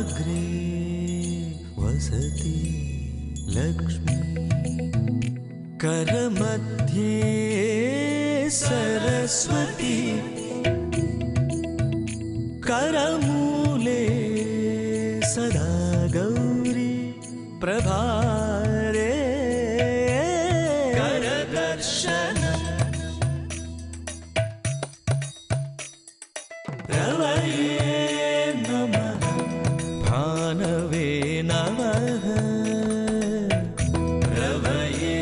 अग्रे वसति लक्ष्मी करमध्ये सरस्वती करमूले सदा गौरी प्रभारे करदर्शन रवये नमः भानवे नमः रवये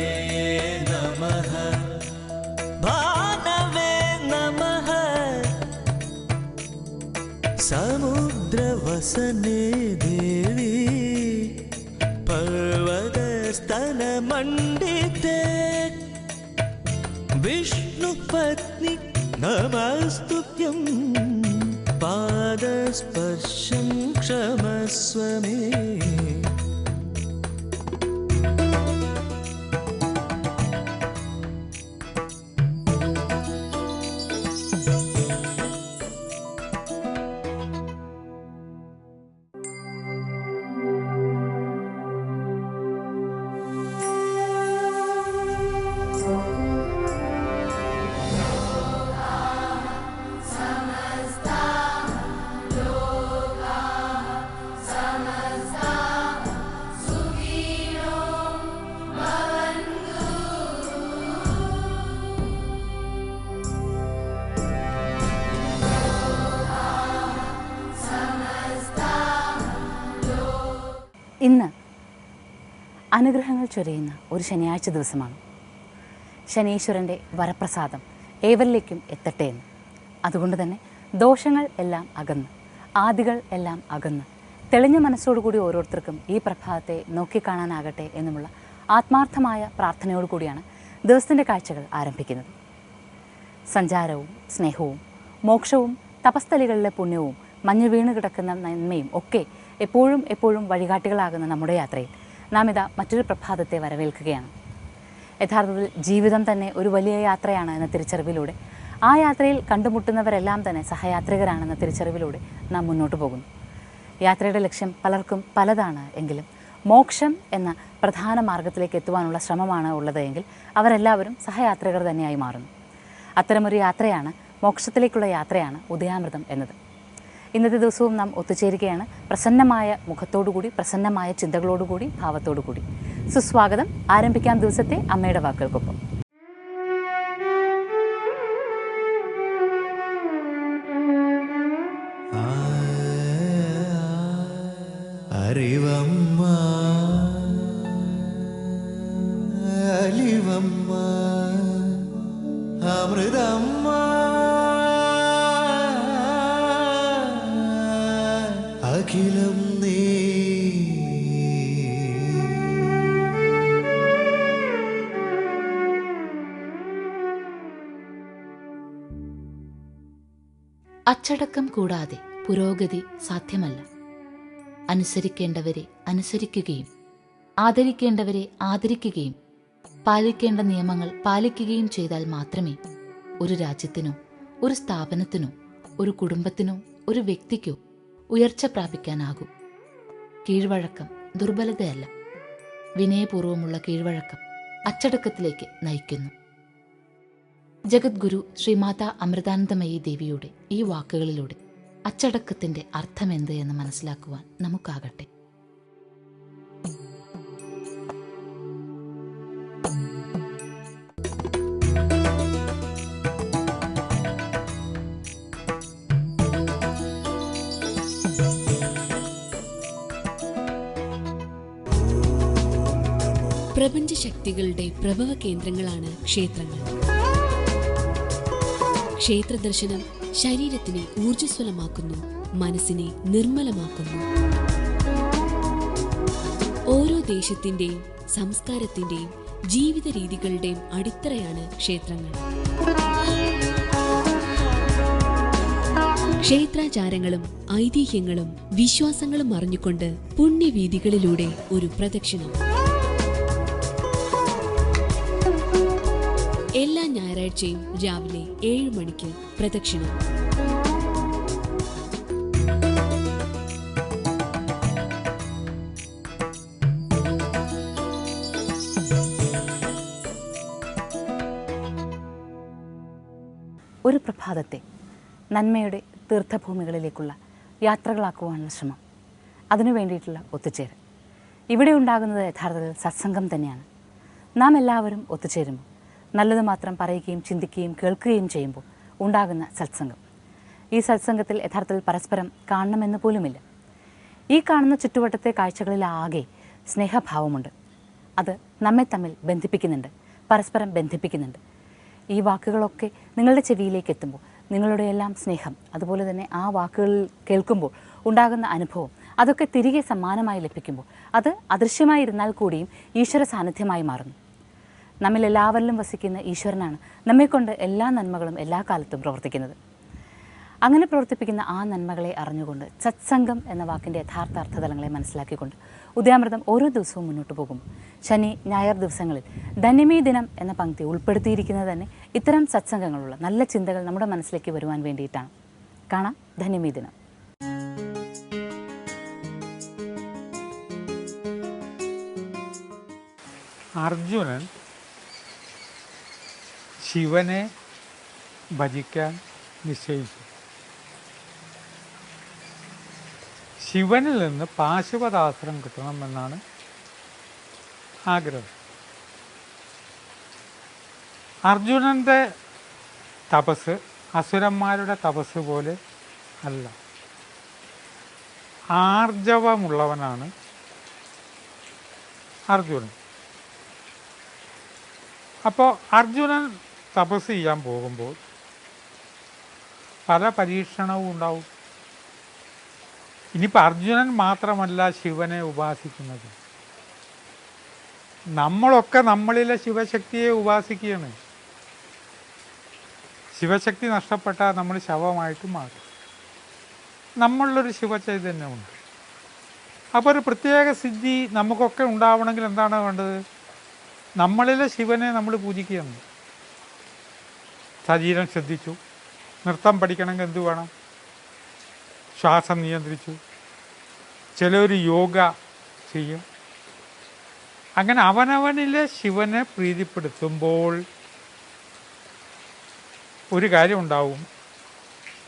नमः भानवे नमः समुद्रवसने देवी पर्वतस्तनमण्डिते विष्णुपत्नी नमस्तुभ्यं पादस्पर्शं क्षमस्व मे ഇന്ന് അനുഗ്രഹങ്ങൾ ചൊരിയുന്ന ഒരു ശനിയാഴ്ച ദിവസമാണ്. ശനീശ്വരൻ്റെ വരപ്രസാദം ഏവരിലേക്കും എത്തട്ടെ എന്ന്. അതുകൊണ്ട് തന്നെ ദോഷങ്ങൾ എല്ലാം അകന്ന്, ആദികൾ എല്ലാം അകന്ന്, തെളിഞ്ഞ മനസ്സോടുകൂടി ഓരോരുത്തർക്കും ഈ പ്രഭാതത്തെ നോക്കിക്കാണാനാകട്ടെ എന്നുമുള്ള ആത്മാർത്ഥമായ പ്രാർത്ഥനയോടുകൂടിയാണ് ദിവസത്തിൻ്റെ കാഴ്ചകൾ ആരംഭിക്കുന്നത്. സഞ്ചാരവും സ്നേഹവും മോക്ഷവും തപസ്ഥലികളിലെ പുണ്യവും മഞ്ഞ് വീണ് കിടക്കുന്ന നന്മയും ഒക്കെ എപ്പോഴും വഴികാട്ടികളാകുന്ന നമ്മുടെ യാത്രയിൽ നാം ഇതാ മറ്റൊരു പ്രഭാതത്തെ വരവേൽക്കുകയാണ്. യഥാർത്ഥത്തിൽ ജീവിതം തന്നെ ഒരു വലിയ യാത്രയാണ് എന്ന തിരിച്ചറിവിലൂടെ, ആ യാത്രയിൽ കണ്ടുമുട്ടുന്നവരെല്ലാം തന്നെ സഹയാത്രികരാണെന്ന തിരിച്ചറിവിലൂടെ നാം മുന്നോട്ട് പോകുന്നു. യാത്രയുടെ ലക്ഷ്യം പലർക്കും പലതാണ് എങ്കിലും മോക്ഷം എന്ന പ്രധാന മാർഗത്തിലേക്ക് എത്തുവാനുള്ള ശ്രമമാണ് ഉള്ളത് എങ്കിൽ അവരെല്ലാവരും സഹയാത്രികർ തന്നെയായി മാറുന്നു. അത്തരമൊരു യാത്രയാണ്, മോക്ഷത്തിലേക്കുള്ള യാത്രയാണ് ഉദയാമൃതം എന്നത്. ഇന്നത്തെ ദിവസവും നാം ഒത്തുചേരുകയാണ് പ്രസന്നമായ മുഖത്തോടുകൂടി, പ്രസന്നമായ ചിന്തകളോടുകൂടി, ഭാവത്തോടുകൂടി. സുസ്വാഗതം. ആരംഭിക്കാം ദിവസത്തെ അമ്മയുടെ വാക്കുകൾക്കൊപ്പം. അറിവമ്മ അലിവമ്മ അമൃതമ്മ അഖിലം നീ അച്ചടക്കം കൂടാതെ പുരോഗതി സാധ്യമല്ല. അനുസരിക്കേണ്ടവരെ അനുസരിക്കുകയും ആദരിക്കേണ്ടവരെ ആദരിക്കുകയും പാലിക്കേണ്ട നിയമങ്ങൾ പാലിക്കുകയും ചെയ്താൽ മാത്രമേ ഒരു രാജ്യത്തിനോ ഒരു സ്ഥാപനത്തിനോ ഒരു കുടുംബത്തിനോ ഒരു വ്യക്തിക്കോ ഉയർച്ച പ്രാപിക്കാനാകും. കീഴ്വഴക്കം ദുർബലതയല്ല. വിനയപൂർവമുള്ള കീഴ്വഴക്കം അച്ചടക്കത്തിലേക്ക് നയിക്കുന്നു. ജഗദ്ഗുരു ശ്രീമാതാ അമൃതാനന്ദമയി ദേവിയുടെ ഈ വാക്കുകളിലൂടെ അച്ചടക്കത്തിന്റെ അർത്ഥമെന്ത് എന്ന് മനസ്സിലാക്കുവാൻ നമുക്കാകട്ടെ. പ്രപഞ്ചശക്തികളുടെ പ്രഭവ കേന്ദ്രങ്ങളാണ് ക്ഷേത്രങ്ങൾ. ക്ഷേത്രദർശനം ശരീരത്തിനെ ഊർജ്ജസ്വലമാക്കുന്നു, മനസ്സിനെ നിർമ്മലമാക്കുന്നു. ഓരോ ദേശത്തിന്റെയും സംസ്കാരത്തിന്റെയും ജീവിത രീതികളുടെയും അടിത്തറയാണ് ക്ഷേത്രങ്ങൾ. ക്ഷേത്രാചാരങ്ങളും ഐതിഹ്യങ്ങളും വിശ്വാസങ്ങളും അറിഞ്ഞുകൊണ്ട് പുണ്യവീഥികളിലൂടെ ഒരു പ്രദക്ഷിണം. എല്ലാ ഞായറാഴ്ചയും രാവിലെ 7 മണിക്ക് പ്രദക്ഷിണം. ഒരു പ്രഭാതത്തെ നന്മയുടെ തീർത്ഥഭൂമികളിലേക്കുള്ള യാത്രകളാക്കുവാനുള്ള ശ്രമം, അതിനു വേണ്ടിയിട്ടുള്ള ഒത്തുചേരൽ. ഇവിടെ ഉണ്ടാകുന്നത് യഥാർത്ഥത്തിൽ സത്സംഗം തന്നെയാണ്. നാം എല്ലാവരും ഒത്തുചേരുമ്പോൾ, നല്ലത് മാത്രം പറയുകയും ചിന്തിക്കുകയും കേൾക്കുകയും ചെയ്യുമ്പോൾ ഉണ്ടാകുന്ന സത്സംഗം. ഈ സത്സംഗത്തിൽ യഥാർത്ഥത്തിൽ പരസ്പരം കാണണമെന്ന് പോലുമില്ല. ഈ കാണുന്ന ചുറ്റുവട്ടത്തെ കാഴ്ചകളിലാകെ സ്നേഹഭാവമുണ്ട്. അത് നമ്മെ തമ്മിൽ ബന്ധിപ്പിക്കുന്നുണ്ട്, പരസ്പരം ബന്ധിപ്പിക്കുന്നുണ്ട്. ഈ വാക്കുകളൊക്കെ നിങ്ങളുടെ ചെവിയിലേക്ക് എത്തുമ്പോൾ നിങ്ങളുടെ എല്ലാം സ്നേഹം, അതുപോലെ തന്നെ ആ വാക്കുകൾ കേൾക്കുമ്പോൾ ഉണ്ടാകുന്ന അനുഭവം, അതൊക്കെ തിരികെ സമ്മാനമായി ലഭിക്കുമ്പോൾ അത് അദൃശ്യമായിരുന്നാൽ കൂടിയും ഈശ്വര സാന്നിധ്യമായി മാറുന്നു. നമ്മിൽ എല്ലാവരിലും വസിക്കുന്ന ഈശ്വരനാണ് നമ്മെക്കൊണ്ട് എല്ലാ നന്മകളും എല്ലാ കാലത്തും പ്രവർത്തിക്കുന്നത്. അങ്ങനെ പ്രവർത്തിപ്പിക്കുന്ന ആ നന്മകളെ അറിഞ്ഞുകൊണ്ട് സത്സംഗം എന്ന വാക്കിൻ്റെ യഥാർത്ഥ അർത്ഥതലങ്ങളെ മനസ്സിലാക്കിക്കൊണ്ട് ഉദയാമൃതം ഓരോ ദിവസവും മുന്നോട്ട് പോകും. ശനി ഞായർ ദിവസങ്ങളിൽ ധന്യമീ ദിനം എന്ന പങ്ക്തി ഉൾപ്പെടുത്തിയിരിക്കുന്നത് തന്നെ ഇത്തരം സത്സംഗങ്ങളുള്ള നല്ല ചിന്തകൾ നമ്മുടെ മനസ്സിലേക്ക് വരുവാൻ വേണ്ടിയിട്ടാണ്. കാണാം ധന്യമീ ദിനം. അർജുനൻ ശിവനെ ഭജിക്കാൻ നിശ്ചയിച്ചു. ശിവനിൽ നിന്ന് പാശുപതാസ്ത്രം കിട്ടണമെന്നാണ് ആഗ്രഹം. അർജുനൻ്റെ തപസ് അസുരന്മാരുടെ തപസ് പോലെ അല്ല, ആർജവമുള്ളവനാണ് അർജുനൻ. അപ്പോൾ അർജുനൻ തപസ് ചെയ്യാൻ പോകുമ്പോൾ പല പരീക്ഷണവും ഉണ്ടാവും. ഇനിയിപ്പോൾ അർജുനൻ മാത്രമല്ല ശിവനെ ഉപാസിക്കുന്നത്, നമ്മളൊക്കെ നമ്മളിലെ ശിവശക്തിയെ ഉപാസിക്കുകയാണ്. ശിവശക്തി നഷ്ടപ്പെട്ടാൽ നമ്മൾ ശവമായിട്ട് മാറും. നമ്മളിലൊരു ശിവചൈതന്യമുണ്ട്. അപ്പോൾ ഒരു പ്രത്യേക സിദ്ധി നമുക്കൊക്കെ ഉണ്ടാവണമെങ്കിൽ എന്താണ് വേണ്ടത്? നമ്മളിലെ ശിവനെ നമ്മൾ പൂജിക്കുകയാണ്. ശരീരം ശ്രദ്ധിച്ചു, നൃത്തം പഠിക്കണമെങ്കിൽ എന്ത് വേണം? ശ്വാസം നിയന്ത്രിച്ചു, ചിലർ യോഗ ചെയ്യും. അങ്ങനെ അവനവനിലെ ശിവനെ പ്രീതിപ്പെടുത്തുമ്പോൾ ഒരു കാര്യം ഉണ്ടാവും,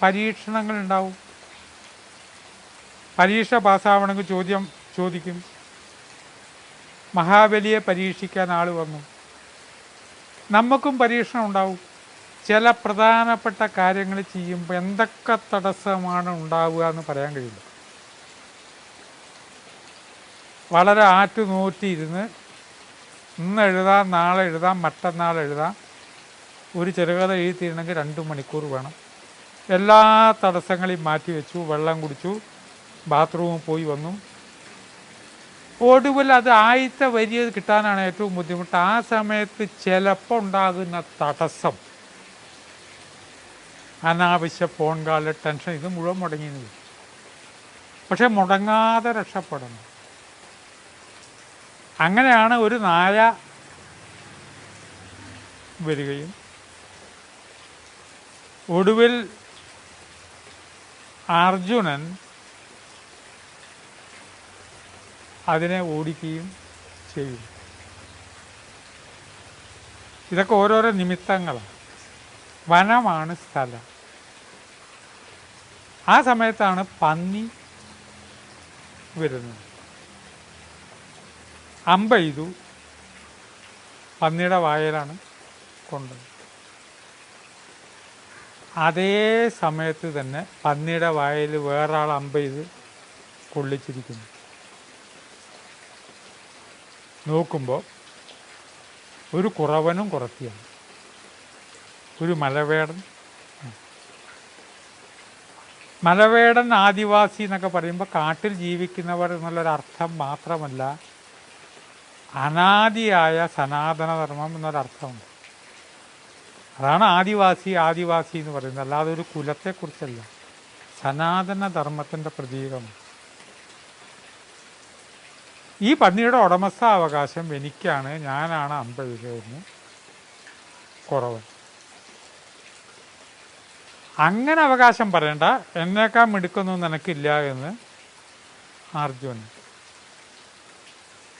പരീക്ഷണങ്ങളുണ്ടാവും. പരീക്ഷ പാസ്സാവണമെങ്കിൽ ചോദിക്കും. മഹാബലിയെ പരീക്ഷിക്കാൻ ആൾ വന്നു. നമുക്കും പരീക്ഷണം ഉണ്ടാവും. ചില പ്രധാനപ്പെട്ട കാര്യങ്ങൾ ചെയ്യുമ്പോൾ എന്തൊക്കെ തടസ്സമാണ് ഉണ്ടാവുക എന്ന് പറയാൻ കഴിയില്ല. വളരെ ആറ്റുനോറ്റിയിരുന്ന് ഇന്ന് എഴുതാം, നാളെ എഴുതാം, മറ്റന്നാൾ എഴുതാം, ഒരു ചെറുകഥ എഴുതിയിരുന്നെങ്കിൽ 2 മണിക്കൂർ വേണം. എല്ലാ തടസ്സങ്ങളെയും മാറ്റിവെച്ചു, വെള്ളം കുടിച്ചു, ബാത്റൂമിൽ പോയി വന്നു. ഒടുവിൽ അത് ആദ്യത്തെ വരി കിട്ടാനാണ് ഏറ്റവും ബുദ്ധിമുട്ട്. ആ സമയത്ത് ചിലപ്പോൾ ഉണ്ടാകുന്ന തടസ്സം, അനാവശ്യ ഫോൺ കാൾ, ടെൻഷൻ, ഇത് മുഴുവൻ മുടങ്ങിയത്. പക്ഷെ മുടങ്ങാതെ രക്ഷപ്പെടണം. അങ്ങനെയാണ് ഒരു നായ വരികയും ഒടുവിൽ അർജുനൻ അതിനെ ഓടിക്കുകയും ചെയ്യും. ഇതൊക്കെ ഓരോരോ നിമിത്തങ്ങളാണ്. വനമാണ് സ്ഥലം. ആ സമയത്താണ് പന്നി വരുന്നത്. അമ്പെയ്തു, പന്നിയുടെ വായലാണ് കൊണ്ടത്. അതേ സമയത്ത് തന്നെ പന്നിയുടെ വായിൽ വേറൊരാൾ അമ്പെയ്ത് കൊള്ളിച്ചിരിക്കുന്നു. നോക്കുമ്പോൾ ഒരു കുറവനും കുറത്തിയാണ്, ഒരു മലവേടൻ. മലവേടൻ ആദിവാസി എന്നൊക്കെ പറയുമ്പോൾ കാട്ടിൽ ജീവിക്കുന്നവർ എന്നുള്ളൊരർത്ഥം മാത്രമല്ല, അനാദിയായ സനാതനധർമ്മം എന്നൊരർത്ഥമുണ്ട്. അതാണ് ആദിവാസി എന്ന് പറയുന്നത്, അല്ലാതെ ഒരു കുലത്തെക്കുറിച്ചല്ല. സനാതനധർമ്മത്തിൻ്റെ പ്രതീകമാണ്. ഈ പന്നിയുടെ ഉടമസ്ഥാവകാശം എനിക്കാണ്, ഞാനാണ് അമ്പെയ്തതെന്ന് കുറവൻ. അങ്ങനെ അവകാശം പറയണ്ട, എന്നേക്കാൾ മിടുക്കൊന്നും നിനക്കില്ല എന്ന് അർജുനൻ.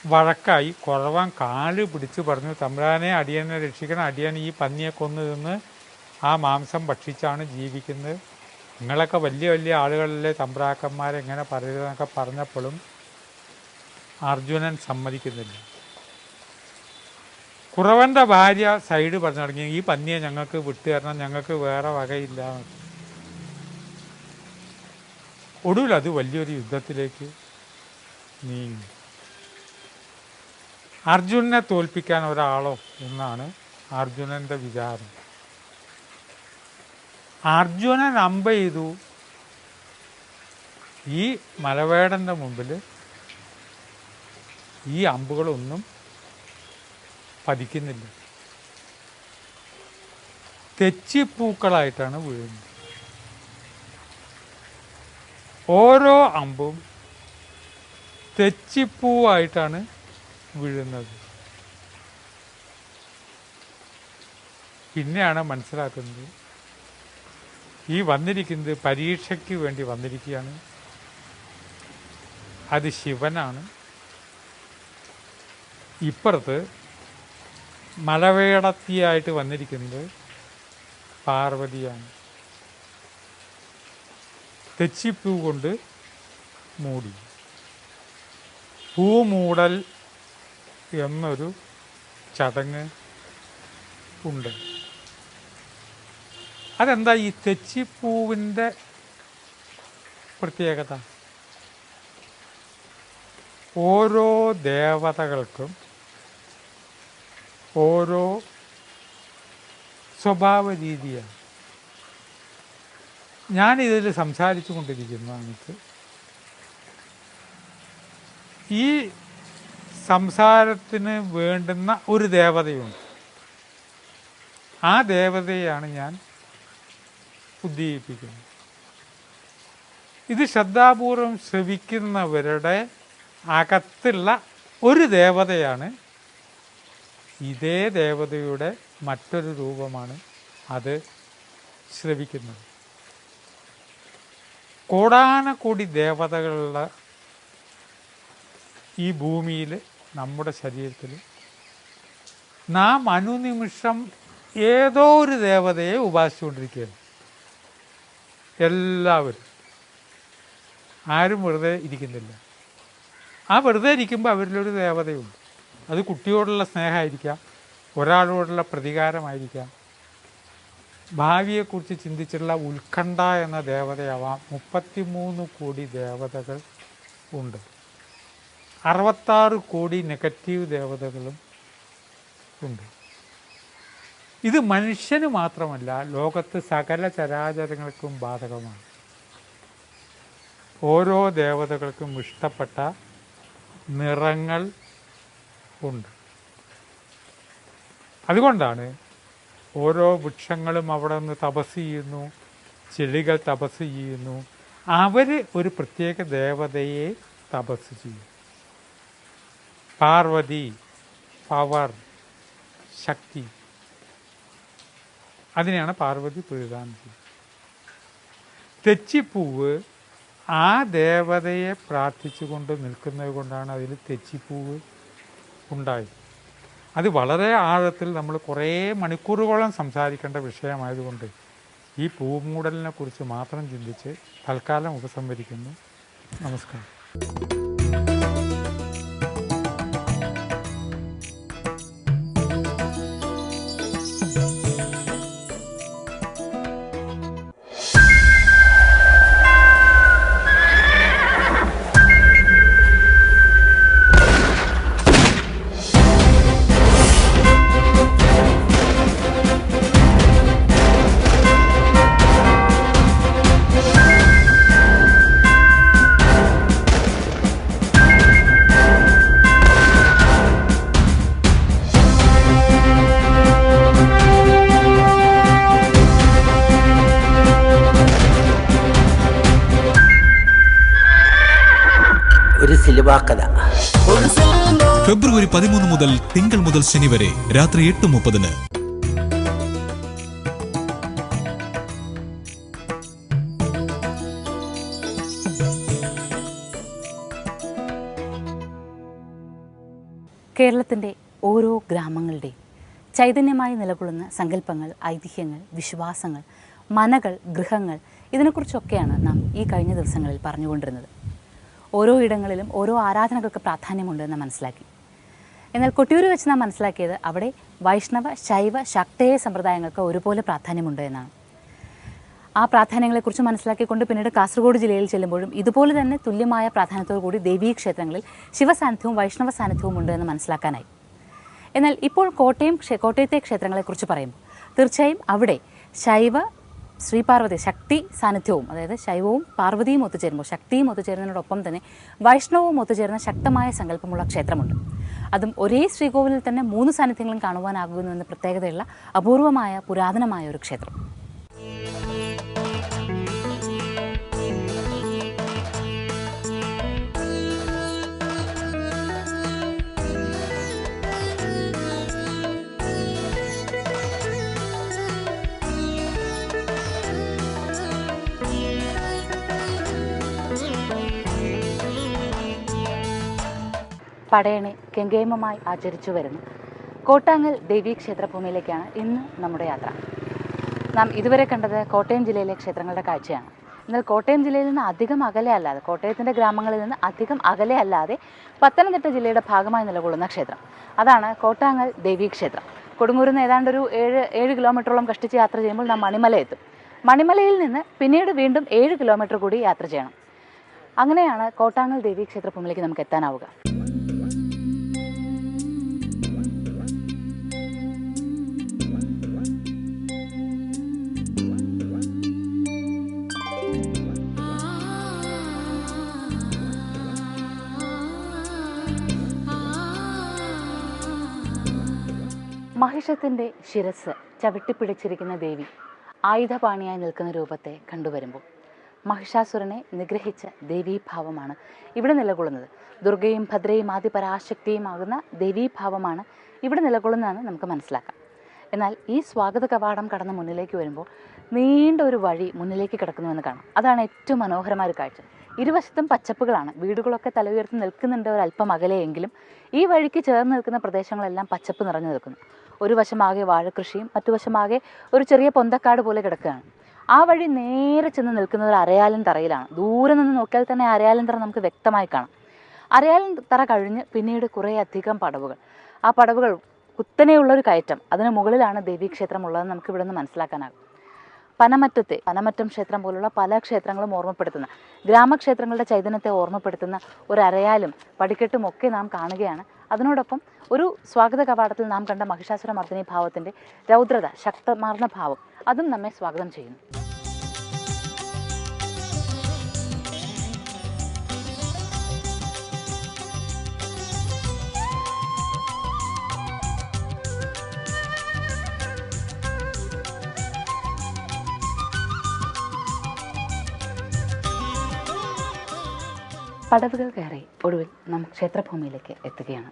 വഴക്കായി. കുറവൻ കാല് പിടിച്ച് പറഞ്ഞു, തമ്പുരാനെ, അടിയനെ രക്ഷിക്കണം, അടിയൻ ഈ പന്നിയെ കൊന്നു തിന്ന് ആ മാംസം ഭക്ഷിച്ചാണ് ജീവിക്കുന്നത്. നിങ്ങളൊക്കെ വലിയ വലിയ ആളുകളിലെ തമ്പ്രാക്കന്മാരെങ്ങനെ പറയുന്നതൊക്കെ പറഞ്ഞപ്പോഴും അർജുനൻ സമ്മതിക്കുന്നില്ല. കുറവൻ്റെ ഭാര്യ സൈഡ് പറഞ്ഞു തുടങ്ങി, ഈ പന്നിയെ ഞങ്ങൾക്ക് വിട്ടു തരണം, ഞങ്ങൾക്ക് വേറെ വകയില്ല. ഒടുവിൽ അത് വലിയൊരു യുദ്ധത്തിലേക്ക് നീങ്ങി. അർജുനനെ തോൽപ്പിക്കാൻ ഒരാളോ എന്നാണ് അർജുനൻ്റെ വിചാരം. അർജുനൻ അമ്പ ചെയ്തു. ഈ മലവേടൻ്റെ മുമ്പിൽ ഈ അമ്പുകളൊന്നും പതിക്കുന്നില്ല. തെച്ചിപ്പൂക്കളായിട്ടാണ് വീഴുന്നത്. ഓരോ അമ്പും തെച്ചിപ്പൂവായിട്ടാണ് വീഴുന്നത്. പിന്നെയാണ് മനസ്സിലാക്കുന്നത് ഈ വന്നിരിക്കുന്നത് പരീക്ഷയ്ക്ക് വേണ്ടി വന്നിരിക്കുകയാണ്. അത് ശിവനാണ്. ഇപ്പുറത്ത് മലവേടത്തിയായിട്ട് വന്നിരിക്കുന്നത് പാർവതിയാണ്. തെച്ചിപ്പൂ കൊണ്ട് മൂടി. പൂമൂടൽ എന്നൊരു ചടങ്ങ് ഉണ്ട്. അതെന്താ ഈ തെച്ചിപ്പൂവിൻ്റെ പ്രത്യേകത? ഓരോ ദേവതകൾക്കും ഓരോ സ്വഭാവ രീതിയാണ്. ഞാനിതിൽ സംസാരിച്ചു കൊണ്ടിരിക്കുന്നതാണിത്. ഈ സംസാരത്തിന് വേണ്ടുന്ന ഒരു ദേവതയുണ്ട്. ആ ദേവതയാണ് ഞാൻ ഉദ്ദീപിക്കുന്നത്. ഇത് ശ്രദ്ധാപൂർവം ശ്രവിക്കുന്നവരുടെ അകത്തുള്ള ഒരു ദേവതയാണ്. ഇതേ ദേവതയുടെ മറ്റൊരു രൂപമാണ് അത് ശ്രവിക്കുന്നത്. കോടാനക്കോടി ദേവതകളുള്ള ഈ ഭൂമിയിൽ, നമ്മുടെ ശരീരത്തിൽ നാം അനുനിമിഷം ഏതോ ഒരു ദേവതയെ ഉപാസിച്ചുകൊണ്ടിരിക്കുകയാണ്. എല്ലാവരും, ആരും വെറുതെ ഇരിക്കുന്നില്ല. ആ വെറുതെ ഇരിക്കുമ്പോൾ അവരിലൊരു ദേവതയുണ്ട്. അത് കുട്ടിയോടുള്ള സ്നേഹമായിരിക്കാം, ഒരാളോടുള്ള പ്രതികാരമായിരിക്കാം, ഭാവിയെക്കുറിച്ച് ചിന്തിച്ചുള്ള ഉത്കണ്ഠ എന്ന ദേവതയാവാം. 33 കോടി ദേവതകൾ ഉണ്ട്. 66 കോടി നെഗറ്റീവ് ദേവതകളും ഉണ്ട്. ഇത് മനുഷ്യന് മാത്രമല്ല, ലോകത്ത് സകല ചരാചരങ്ങൾക്കും ബാധകമാണ്. ഓരോ ദേവതകൾക്കും ഇഷ്ടപ്പെട്ട നിറങ്ങൾ ഉണ്ട്. അതുകൊണ്ടാണ് ഓരോ വൃക്ഷങ്ങളും അവിടെ നിന്ന് തപസ് ചെയ്യുന്നു, ചെടികൾ തപസ് ചെയ്യുന്നു. അവർ ഒരു പ്രത്യേക ദേവതയെ തപസ് ചെയ്യും. പാർവതി, പവർ, ശക്തി. അതിനെയാണ് പാർവതി പ്രധാനം. തെച്ചിപ്പൂവ് ആ ദേവതയെ പ്രാർത്ഥിച്ചുകൊണ്ട് നിൽക്കുന്നത് കൊണ്ടാണ് അതിൽ തെച്ചിപ്പൂവ് ഉണ്ടായത്. അത് വളരെ ആഴത്തിൽ നമ്മൾ കുറേ മണിക്കൂറുകളോളം സംസാരിക്കേണ്ട വിഷയമായതുകൊണ്ട് ഈ പൂമൂടലിനെ കുറിച്ച് മാത്രം ചിന്തിച്ച് തൽക്കാലം ഉപസംഹരിക്കുന്നു. നമസ്കാരം. ഒരു സിനിമാ കഥ. ഫെബ്രുവരി 13 മുതൽ തിങ്കൾ മുതൽ ശനി വരെ രാത്രി 8:30. കേരളത്തിൻ്റെ ഓരോ ഗ്രാമങ്ങളുടെയും ചൈതന്യമായി നിലകൊള്ളുന്ന സങ്കല്പങ്ങൾ, ഐതിഹ്യങ്ങൾ, വിശ്വാസങ്ങൾ, മനകൾ, ഗൃഹങ്ങൾ, ഇതിനെക്കുറിച്ചൊക്കെയാണ് നാം ഈ കഴിഞ്ഞ ദിവസങ്ങളിൽ പറഞ്ഞുകൊണ്ടിരുന്നത്. ഓരോ ഇടങ്ങളിലും ഓരോ ആരാധനകൾക്ക് പ്രാധാന്യമുണ്ടെന്ന് മനസ്സിലാക്കി. എന്നാൽ കൊട്ടിയൂർ വെച്ച് നാം മനസ്സിലാക്കിയത് അവിടെ വൈഷ്ണവ, ശൈവ, ശാക്തേയ സമ്പ്രദായങ്ങൾക്ക് ഒരുപോലെ പ്രാധാന്യമുണ്ട് എന്നാണ്. ആ പ്രാധാന്യങ്ങളെക്കുറിച്ച് മനസ്സിലാക്കിക്കൊണ്ട് പിന്നീട് കാസർഗോഡ് ജില്ലയിൽ ചെല്ലുമ്പോഴും ഇതുപോലെ തന്നെ തുല്യമായ പ്രാധാന്യത്തോടു കൂടി ദേവീ ക്ഷേത്രങ്ങളിൽ ശിവസാന്നിധ്യവും വൈഷ്ണവ സാന്നിധ്യവും ഉണ്ട് എന്ന് മനസ്സിലാക്കാനായി. എന്നാൽ ഇപ്പോൾ കോട്ടയത്തെ ക്ഷേത്രങ്ങളെക്കുറിച്ച് പറയുമ്പോൾ തീർച്ചയായും അവിടെ ശൈവ, ശ്രീപാർവതി, ശക്തി സാന്നിധ്യവും, അതായത് ശൈവവും പാർവതിയും ഒത്തുചേരുമ്പോൾ ശക്തിയും ഒത്തുചേരുന്നതിനോടൊപ്പം തന്നെ വൈഷ്ണവവും ഒത്തുചേരുന്ന ശക്തമായ സങ്കല്പമുള്ള ക്ഷേത്രമുണ്ട്. അതും ഒരേ ശ്രീകോവിലിൽ തന്നെ 3 സാന്നിധ്യങ്ങളും കാണുവാനാകുന്നു എന്ന പ്രത്യേകതയുള്ള അപൂർവമായ പുരാതനമായ ഒരു ക്ഷേത്രം. പടയണി കെങ്കേമമായി ആചരിച്ചു വരുന്നു കോട്ടാങ്ങൽ ദേവീക്ഷേത്ര ഭൂമിയിലേക്കാണ് ഇന്ന് നമ്മുടെ യാത്ര. നാം ഇതുവരെ കണ്ടത് കോട്ടയം ജില്ലയിലെ ക്ഷേത്രങ്ങളുടെ കാഴ്ചയാണ്. എന്നാൽ കോട്ടയം ജില്ലയിൽ നിന്ന് അധികം അകലെ അല്ലാതെ, കോട്ടയത്തിൻ്റെ ഗ്രാമങ്ങളിൽ നിന്ന് അധികം അകലെ അല്ലാതെ പത്തനംതിട്ട ജില്ലയുടെ ഭാഗമായി നിലകൊള്ളുന്ന ക്ഷേത്രം, അതാണ് കോട്ടാങ്ങൽ ദേവീക്ഷേത്രം. കൊടുങ്ങൂരിൽ നിന്ന് ഏതാണ്ട് ഒരു 7 കിലോമീറ്ററോളം കഷ്ടിച്ച് യാത്ര ചെയ്യുമ്പോൾ നാം മണിമല എത്തും. മണിമലയിൽ നിന്ന് പിന്നീട് വീണ്ടും 7 കിലോമീറ്റർ കൂടി യാത്ര ചെയ്യണം. അങ്ങനെയാണ് കോട്ടാങ്ങൽ ദേവീക്ഷേത്ര ഭൂമിയിലേക്ക് നമുക്ക് എത്താനാവുക. മഹിഷത്തിൻ്റെ ശിരസ് ചവിട്ടിപ്പിടിച്ചിരിക്കുന്ന ദേവി ആയുധപാണിയായി നിൽക്കുന്ന രൂപത്തെ കണ്ടുവരുമ്പോൾ മഹിഷാസുരനെ നിഗ്രഹിച്ച ദേവീഭാവമാണ് ഇവിടെ നിലകൊള്ളുന്നത്. ദുർഗയും ഭദ്രയും ആദിപരാശക്തിയുമാകുന്ന ദേവീഭാവമാണ് ഇവിടെ നിലകൊള്ളുന്നതെന്ന് നമുക്ക് മനസ്സിലാക്കാം. എന്നാൽ ഈ സ്വാഗത കവാടം കടന്ന് മുന്നിലേക്ക് വരുമ്പോൾ നീണ്ട ഒരു വഴി മുന്നിലേക്ക് കിടക്കുന്നുവെന്ന് കാണാം. അതാണ് ഏറ്റവും മനോഹരമായ ഒരു കാഴ്ച. ഇരുവശത്തും പച്ചപ്പുകളാണ്. വീടുകളൊക്കെ തല ഉയർത്തി നിൽക്കുന്നുണ്ട് ഒരല്പം അകലെയെങ്കിലും. ഈ വഴിക്ക് ചേർന്ന് നിൽക്കുന്ന പ്രദേശങ്ങളെല്ലാം പച്ചപ്പ് നിറഞ്ഞു നിൽക്കുന്നു. ഒരു വശമാകെ വാഴകൃഷിയും മറ്റു വശമാകെ ഒരു ചെറിയ പൊന്തക്കാട് പോലെ കിടക്കുകയാണ്. ആ വഴി നേരെ ചെന്ന് നിൽക്കുന്നത് ഒരു അരയാലൻ തറയിലാണ്. ദൂരെ നിന്ന് നോക്കിയാൽ തന്നെ അരയാലൻ തറ നമുക്ക് വ്യക്തമായി കാണാം. അരയാലൻ തറ കഴിഞ്ഞ് പിന്നീട് കുറേ അധികം പടവുകൾ, ആ പടവുകൾ കുത്തനെയുള്ളൊരു കയറ്റം, അതിന് മുകളിലാണ് ദേവീക്ഷേത്രം ഉള്ളതെന്ന് നമുക്ക് ഇവിടെ നിന്ന് മനസ്സിലാക്കാനാകും. പനമറ്റം ക്ഷേത്രം പോലുള്ള പല ക്ഷേത്രങ്ങളും ഓർമ്മപ്പെടുത്തുന്ന, ഗ്രാമക്ഷേത്രങ്ങളുടെ ചൈതന്യത്തെ ഓർമ്മപ്പെടുത്തുന്ന ഒരു അരയാലും പടിക്കെട്ടും ഒക്കെ നാം കാണുകയാണ്. അതിനോടൊപ്പം ഒരു സ്വാഗത കവാടത്തിൽ നാം കണ്ട മഹിഷാസുര മർദ്ദിനി ഭാവത്തിൻ്റെ രൗദ്രത, ശക്തമാർന്ന ഭാവം, അതും നമ്മെ സ്വാഗതം ചെയ്യുന്നു. പടവുകൾ കയറി ഒടുവിൽ നാം ക്ഷേത്രഭൂമിയിലേക്ക് എത്തുകയാണ്.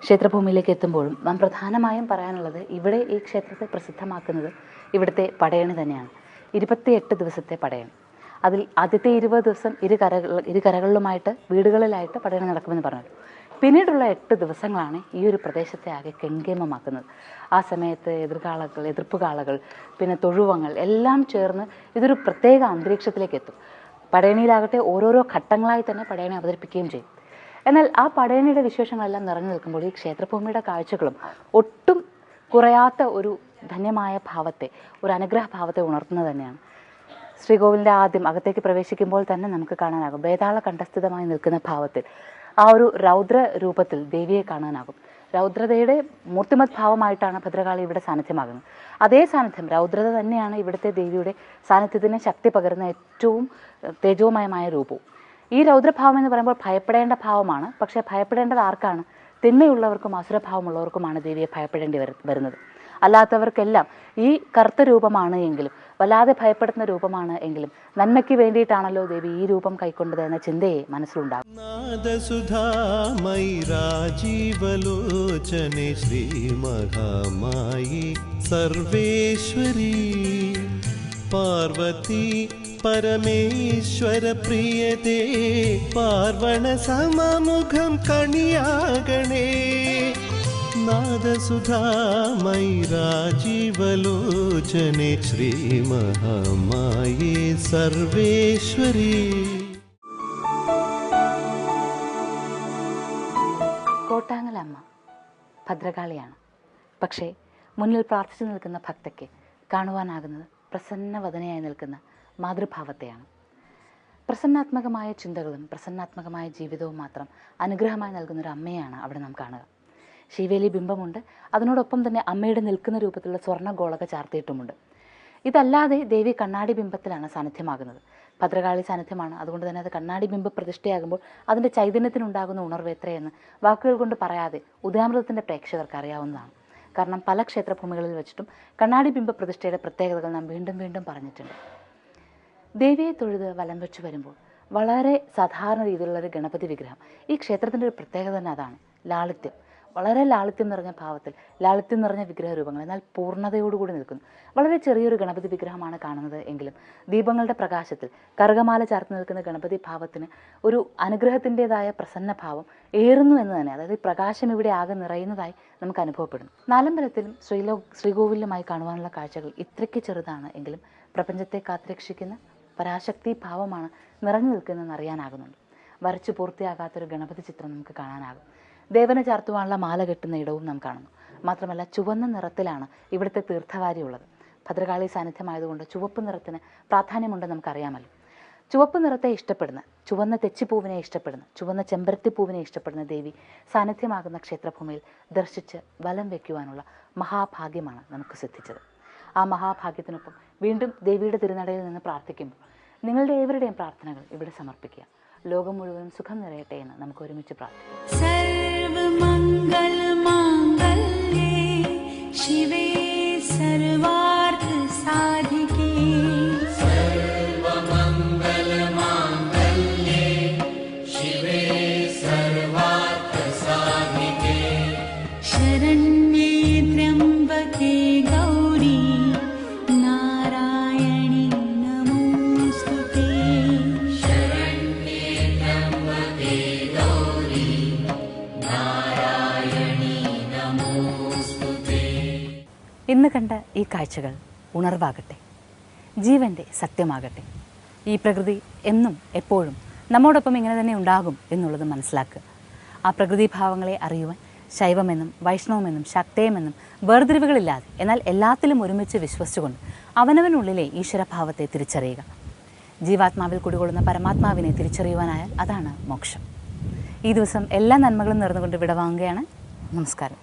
ക്ഷേത്രഭൂമിയിലേക്ക് എത്തുമ്പോഴും നാം പ്രധാനമായും പറയാനുള്ളത് ഇവിടെ ഈ ക്ഷേത്രത്തെ പ്രസിദ്ധമാക്കുന്നത് ഇവിടുത്തെ പടയണി തന്നെയാണ്. 28 ദിവസത്തെ പടയണി. അതിൽ ആദ്യത്തെ 20 ദിവസം ഇരുകരകളിലുമായിട്ട് വീടുകളിലായിട്ട് പടയണി നടക്കുമെന്ന് പറഞ്ഞു. പിന്നീടുള്ള 8 ദിവസങ്ങളാണ് ഈ ഒരു പ്രദേശത്തെ ആകെ കെങ്കേമമാക്കുന്നത്. ആ സമയത്ത് എതിർപ്പുകാളകൾ, പിന്നെ തൊഴുവങ്ങൾ എല്ലാം ചേർന്ന് ഇതൊരു പ്രത്യേക അന്തരീക്ഷത്തിലേക്ക് എത്തും. പടയണിയിലാകട്ടെ ഓരോരോ ഘട്ടങ്ങളായി തന്നെ പടയണി അവതരിപ്പിക്കുകയും ചെയ്യും. എന്നാൽ ആ പടയണിയുടെ വിശേഷങ്ങളെല്ലാം നിറഞ്ഞു നിൽക്കുമ്പോൾ ഈ ക്ഷേത്രഭൂമിയുടെ കാഴ്ചകളും ഒട്ടും കുറയാത്ത ഒരു ധന്യമായ ഭാവത്തെ, ഒരു അനുഗ്രഹ ഭാവത്തെ ഉണർത്തുന്നത് തന്നെയാണ്. ശ്രീകോവിലിൻ്റെ ആദ്യം അകത്തേക്ക് പ്രവേശിക്കുമ്പോൾ തന്നെ നമുക്ക് കാണാനാകും വേതാള കണ്ഠസ്ഥിതമായി നിൽക്കുന്ന ഭാവത്തിൽ ആ ഒരു രൗദ്ര രൂപത്തിൽ ദേവിയെ കാണാനാകും. രൗദ്രതയുടെ മൂർത്തിമത് ഭാവമായിട്ടാണ് ഭദ്രകാളി ഇവിടെ സാന്നിധ്യമാകുന്നത്. അതേ സാന്നിധ്യം, രൗദ്രത തന്നെയാണ് ഇവിടുത്തെ ദേവിയുടെ സാന്നിധ്യത്തിന് ശക്തി പകരുന്ന ഏറ്റവും തേജോമയമായ രൂപവും. ഈ രൗദ്രഭാവം എന്ന് പറയുമ്പോൾ ഭയപ്പെടേണ്ട ഭാവമാണ്. പക്ഷേ ഭയപ്പെടേണ്ടത് ആർക്കാണ്? തിന്മയുള്ളവർക്കും അസുരഭാവമുള്ളവർക്കുമാണ് ദേവിയെ ഭയപ്പെടേണ്ടി വരുന്നത്. അല്ലാത്തവർക്കെല്ലാം ഈ കറുത്ത രൂപമാണ് എങ്കിലും, വല്ലാതെ ഭയപ്പെടുന്ന രൂപമാണ് എങ്കിലും, നന്മയ്ക്ക് വേണ്ടിയിട്ടാണല്ലോ ദേവി ഈ രൂപം കൈക്കൊണ്ടത് എന്ന ചിന്തയെ മനസ്സിലുണ്ടാകും. നാദസുധാമയി രാജീവലോചനെ ശ്രീ മഹാമായി സർവേശ്വരി പാർവതി പരമേശ്വര പ്രിയതേ പാർവണ സമമുഖം കണിയാകണേ നാദസുധാമയി രാജീവലോചനെ ശ്രീമഹാമായേ സർവേശ്വരി. കോട്ടാങ്ങലമ്മ ഭദ്രകാളിയാണ്. പക്ഷേ മുന്നിൽ പ്രാർത്ഥിച്ചു നിൽക്കുന്ന ഭക്തയ്ക്ക് കാണുവാനാകുന്നത് പ്രസന്നവദനയായി നിൽക്കുന്ന മാതൃഭാവത്തെയാണ്. പ്രസന്നാത്മകമായ ചിന്തകളും പ്രസന്നാത്മകമായ ജീവിതവും മാത്രം അനുഗ്രഹമായി നൽകുന്നൊരു അമ്മയാണ് അവിടെ നാം കാണുക. ശിവേലി ബിംബമുണ്ട്, അതിനോടൊപ്പം തന്നെ അമ്മയുടെ നിൽക്കുന്ന രൂപത്തിലുള്ള സ്വർണ്ണ ഗോളക ചാർത്തിയിട്ടുമുണ്ട്. ഇതല്ലാതെ ദേവി കണ്ണാടി ബിംബത്തിലാണ് സാന്നിധ്യമാകുന്നത്. ഭദ്രകാളി സാന്നിധ്യമാണ്, അതുകൊണ്ട് തന്നെ അത് കണ്ണാടി ബിംബ പ്രതിഷ്ഠയാകുമ്പോൾ അതിൻ്റെ ചൈതന്യത്തിനുണ്ടാകുന്ന ഉണർവ് എത്രയെന്ന് വാക്കുകൾ കൊണ്ട് പറയാതെ ഉദയാമൃതത്തിൻ്റെ പ്രേക്ഷകർക്ക് അറിയാവുന്നതാണ്. കാരണം പല ക്ഷേത്രഭൂമികളിൽ വെച്ചിട്ടും കണ്ണാടി ബിംബ പ്രതിഷ്ഠയുടെ പ്രത്യേകതകൾ നാം വീണ്ടും വീണ്ടും പറഞ്ഞിട്ടുണ്ട്. ദേവിയെ തൊഴുത് വലം വെച്ച് വരുമ്പോൾ വളരെ സാധാരണ രീതിയിലുള്ളൊരു ഗണപതി വിഗ്രഹം. ഈ ക്ഷേത്രത്തിൻ്റെ ഒരു പ്രത്യേകത തന്നെ അതാണ്, ലാളിത്യം. വളരെ ലാളിത്യം നിറഞ്ഞ ഭാവത്തിൽ, ലാളിത്യം നിറഞ്ഞ വിഗ്രഹ രൂപങ്ങൾ, എന്നാൽ പൂർണ്ണതയോടുകൂടി നിൽക്കുന്നു. വളരെ ചെറിയൊരു ഗണപതി വിഗ്രഹമാണ് കാണുന്നത് എങ്കിലും ദീപങ്ങളുടെ പ്രകാശത്തിൽ കറുകമാല ചേർത്ത് നിൽക്കുന്ന ഗണപതി ഭാവത്തിന് ഒരു അനുഗ്രഹത്തിൻ്റെതായ പ്രസന്ന ഭാവം ഏറുന്നു എന്ന് തന്നെ, അതായത് പ്രകാശം ഇവിടെ ആകെ നിറയുന്നതായി നമുക്ക് അനുഭവപ്പെടുന്നു. നാലമ്പലത്തിലും ശ്രീകോവിലുമായി കാണുവാനുള്ള കാഴ്ചകൾ ഇത്രയ്ക്ക് ചെറുതാണ് എങ്കിലും പ്രപഞ്ചത്തെ കാത്തുരക്ഷിക്കുന്ന പരാശക്തി ഭാവമാണ് നിറഞ്ഞു നിൽക്കുന്നതെന്ന് അറിയാനാകുന്നുണ്ട്. വരച്ചു പൂർത്തിയാകാത്തൊരു ഗണപതി ചിത്രം നമുക്ക് കാണാനാകും. ദേവനെ ചാർത്തുവാനുള്ള മാല കെട്ടുന്ന ഇടവും നാം കാണുന്നു. മാത്രമല്ല ചുവന്ന നിറത്തിലാണ് ഇവിടുത്തെ തീർത്ഥവാരി ഉള്ളത്. ഭദ്രകാളി സാന്നിധ്യമായതുകൊണ്ട് ചുവപ്പ് നിറത്തിന് പ്രാധാന്യമുണ്ടെന്ന് നമുക്കറിയാമല്ലോ. ചുവപ്പ് നിറത്തെ ഇഷ്ടപ്പെടുന്ന, ചുവന്ന തെച്ചിപ്പൂവിനെ ഇഷ്ടപ്പെടുന്ന, ചുവന്ന ചെമ്പരത്തിപ്പൂവിനെ ഇഷ്ടപ്പെടുന്ന ദേവി സാന്നിധ്യമാകുന്ന ക്ഷേത്രഭൂമിയിൽ ദർശിച്ച് വലം വയ്ക്കുവാനുള്ള മഹാഭാഗ്യമാണ് നമുക്ക് സിദ്ധിച്ചത്. ആ മഹാഭാഗ്യത്തിനൊപ്പം വീണ്ടും ദേവിയുടെ തിരുനടയിൽ നിന്ന് പ്രാർത്ഥിക്കുമ്പോൾ നിങ്ങളുടെ ഏവരുടെയും പ്രാർത്ഥനകൾ ഇവിടെ സമർപ്പിക്കുക. ലോകം മുഴുവനും സുഖം നിറയട്ടെ എന്ന് നമുക്ക് ഒരുമിച്ച് പ്രാർത്ഥിക്കാം. സർവമംഗളമാംഗല്യേ ശിവേ സർവാർത്ഥ സാധികേ സർവമംഗളമാംഗല്യേ ശിവേ സർവാർത്ഥ സാധികേ ശരണ്യേ ത്രയംബകേ ഗൗരി നാരായണി നമോസ്തുതേ ശരണ്യേ ത്രയംബകേ ഗൗരി നാരായണി നമോസ്തുതേ. ഇന്ന് കണ്ട ഈ കാഴ്ചകൾ ഉണർവാകട്ടെ, ജീവൻ്റെ സത്യമാകട്ടെ. ഈ പ്രകൃതി എന്നും എപ്പോഴും നമ്മോടൊപ്പം ഇങ്ങനെ തന്നെ ഉണ്ടാകും എന്നുള്ളത് മനസ്സിലാക്കുക. ആ പ്രകൃതിഭാവങ്ങളെ അറിയുവാൻ ശൈവമെന്നും വൈഷ്ണവമെന്നും ശക്തയമെന്നും വേർതിരിവുകളില്ലാതെ എന്നാൽ എല്ലാത്തിലും ഒരുമിച്ച് വിശ്വസിച്ചുകൊണ്ട് അവനവനുള്ളിലെ ഈശ്വരഭാവത്തെ തിരിച്ചറിയുക. ജീവാത്മാവിൽ കുടികൊള്ളുന്ന പരമാത്മാവിനെ തിരിച്ചറിയുവാനായാൽ അതാണ് മോക്ഷം. ഈ ദിവസം എല്ലാ നന്മകളും നേർന്നുകൊണ്ട് വിടവാങ്ങുകയാണ്. നമസ്കാരം.